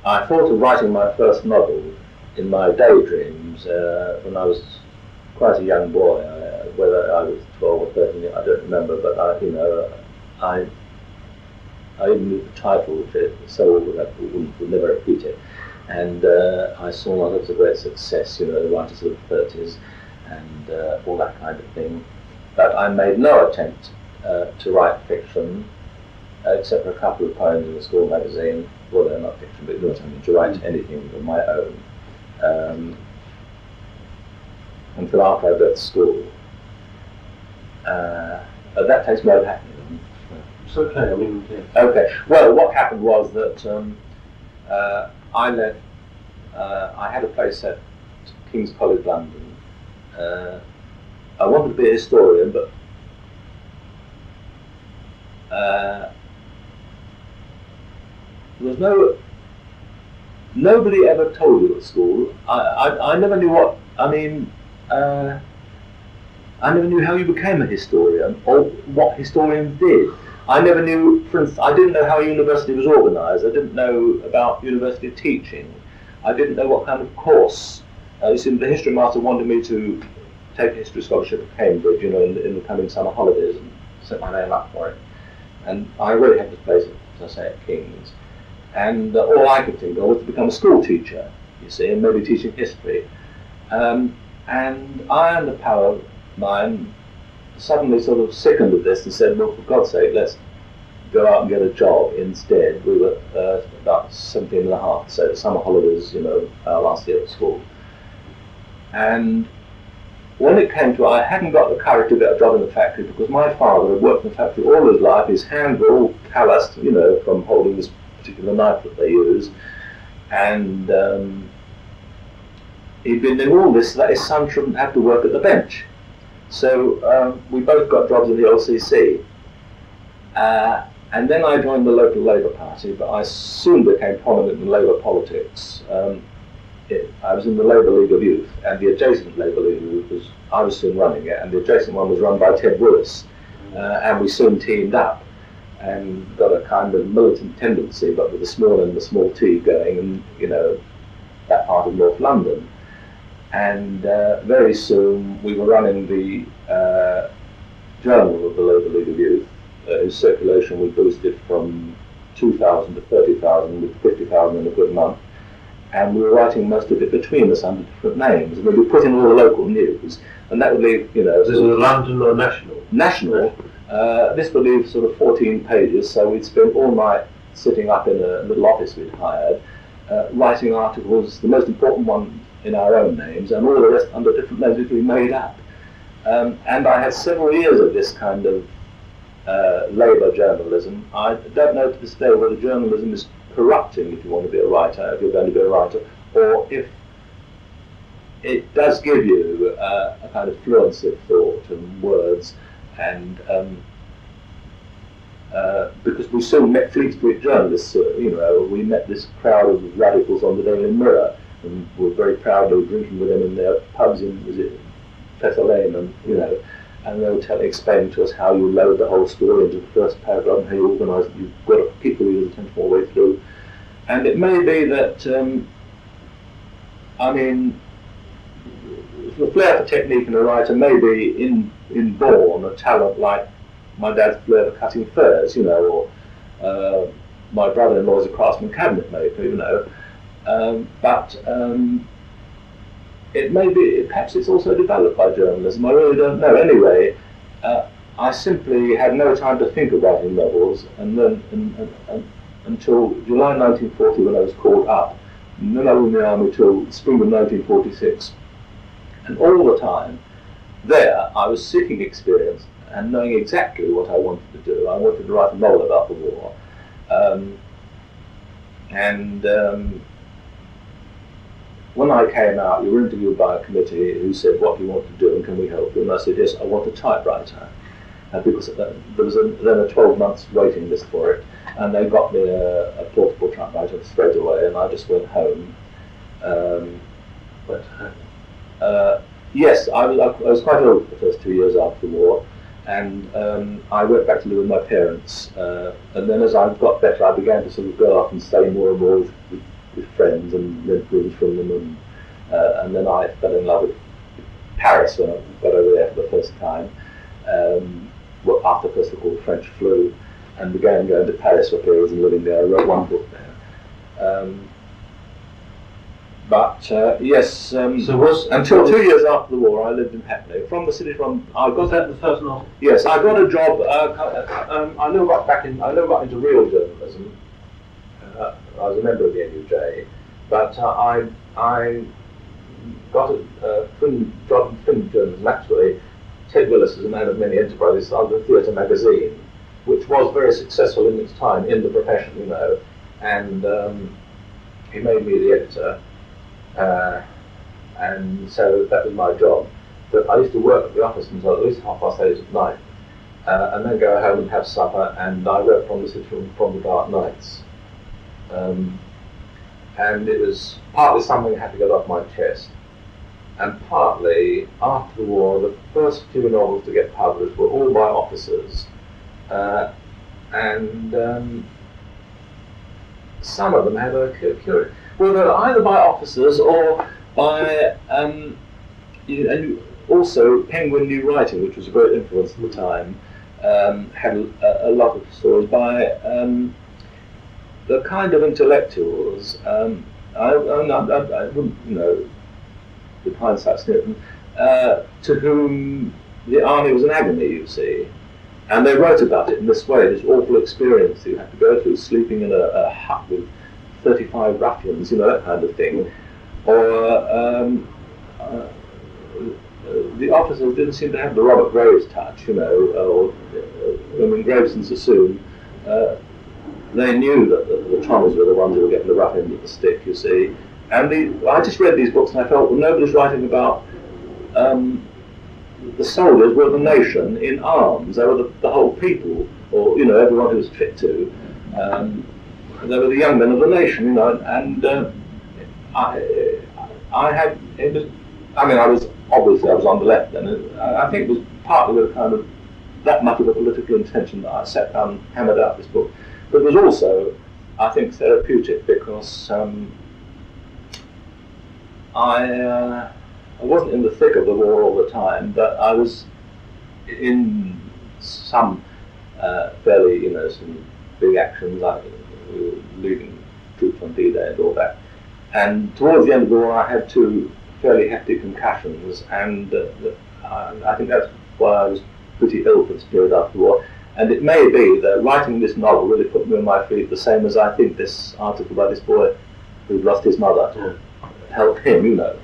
I thought of writing my first novel in my daydreams when I was quite a young boy. Whether I was 12 or 13, I don't remember, but I even knew the title, which so would never repeat it. And I saw novels of great success, the writers of the 30s and all that kind of thing. But I made no attempt to write fiction, except for a couple of poems in the school magazine. Well, they're not fiction, but you know what I mean, to write anything of my own. Until after I left school. That takes me over Hackney. It's okay, I mean... Yeah. Okay, well, what happened was that I left, I had a place at King's College London. I wanted to be a historian, but there was nobody ever told you at school. I never knew what, I never knew how you became a historian or what historians did. I never knew, for instance, I didn't know how a university was organised. I didn't know about university teaching. I didn't know what kind of course. You see, the history master wanted me to take a history scholarship at Cambridge, in the coming summer holidays, and set my name up for it. And I really had this place, as I say, at King's. And all I could think of was to become a school teacher, you see, and maybe teaching history. And I, under power of mine, suddenly sort of sickened of this and said, well, for God's sake, let's go out and get a job instead. We were about 17 and a half, so summer holidays, last year at school. And when it came to it, I hadn't got the courage to get a job in the factory because my father had worked in the factory all his life. His hands were all calloused, from holding this particular knife that they use. And he'd been doing all this so that his son shouldn't have to work at the bench. So we both got jobs in the LCC. And then I joined the local Labour Party, but I soon became prominent in Labour politics. I was in the Labour League of Youth, and the adjacent Labour League of Youth I was soon running it, and the adjacent one was run by Ted Willis. And we soon teamed up and got a kind of militant tendency, but with the small and the small t going, and that part of North London. And very soon we were running the journal of the Labour League of Youth, whose circulation we boosted from 2,000 to 30,000 with 50,000 in a good month. And we were writing most of it between us under different names. And we would put in all the local news, and that would leave, This is London or national? National. This would leave sort of 14 pages, so we'd spend all night sitting up in a little office we'd hired, writing articles, the most important one in our own names, and all the rest under different names which we made up. And I had several years of this kind of Labour journalism. I don't know to this day whether journalism is corrupting if you want to be a writer, if you're going to be a writer, or if it does give you a kind of fluency of thought and words, and because we soon met Fleet Street journalists, we met this crowd of radicals on the Daily Mirror, and were very proudly drinking with them in their pubs in Fetter Lane, and and they would explain to us how you load the whole story into the first paragraph, and how you organise it. You've got to keep the reader's attention all the way through. And it may be that, the flair for technique in a writer may be inborn a talent like my dad's flair for cutting furs, or my brother-in-law is a craftsman cabinet maker, but it may be, perhaps it's also developed by journalism, I really don't know. Anyway, I simply had no time to think of writing novels, and then until July 1940 when I was called up, and then I was in the army till spring of 1946. And all the time there I was seeking experience and knowing exactly what I wanted to do. I wanted to write a novel about the war. When I came out, you were interviewed by a committee who said, what do you want to do and can we help you? And I said, yes, I want a typewriter. Because there was then a 12 months waiting list for it, and they got me a portable typewriter straight away, and I just went home. Yes, I was quite ill for the first 2 years after the war, and I went back to live with my parents. And then as I got better, I began to sort of go off and stay more and more with Londons and lived rooms from them, and then I fell in love with Paris when I got over there for the first time. Well, after first of all the French flu, and began going to Paris for periods and living there. I wrote one book there. Yes, so until 2 years after the war, I lived in Hackney. From the city, Was that the first novel? Yes, I got a job. I never got into real journalism. I was a member of the NUJ, but I got a job in film journalism. Actually, Ted Willis is a man of many enterprises. Started a theatre magazine, which was very successful in its time in the profession, you know, and he made me the editor. And so that was my job. But I used to work at the office until at least 8:30 at night, and then go home and have supper. And I wrote from the city from the dark nights. And it was partly something I had to get off my chest, and partly after the war, the first few novels to get published were all by officers, and some of them had a curious. Well, they were either by officers or by, and also Penguin New Writing, which was a great influence at the time, had a lot of stories by the kind of intellectuals. I wouldn't, you know, with hindsight, to whom the army was an agony, you see. And they wrote about it in this way, this awful experience you had to go through, sleeping in a hut with 35 ruffians, you know, that kind of thing. Or the officers didn't seem to have the Robert Graves touch, you know, or when Graves and Sassoon, they knew that the Tommies were the ones who were getting the rough end of the stick, you see. And I just read these books and I felt, well, nobody's writing about the soldiers were the nation in arms. They were the whole people, or, you know, everyone who was fit to. They were the young men of the nation, you know, and I was on the left then. I think it was partly with kind of that much of a political intention that I sat down and hammered out this book. But it was also, I think, therapeutic because I wasn't in the thick of the war all the time, but I was in some fairly, you know, some big actions, like leading troops on D-Day and all that. And towards the end of the war, I had 2 fairly hefty concussions, and I think that's why I was pretty ill for this period after the war. And it may be that writing this novel really put me on my feet, the same as I think this article by this boy who'd lost his mother helped him, you know.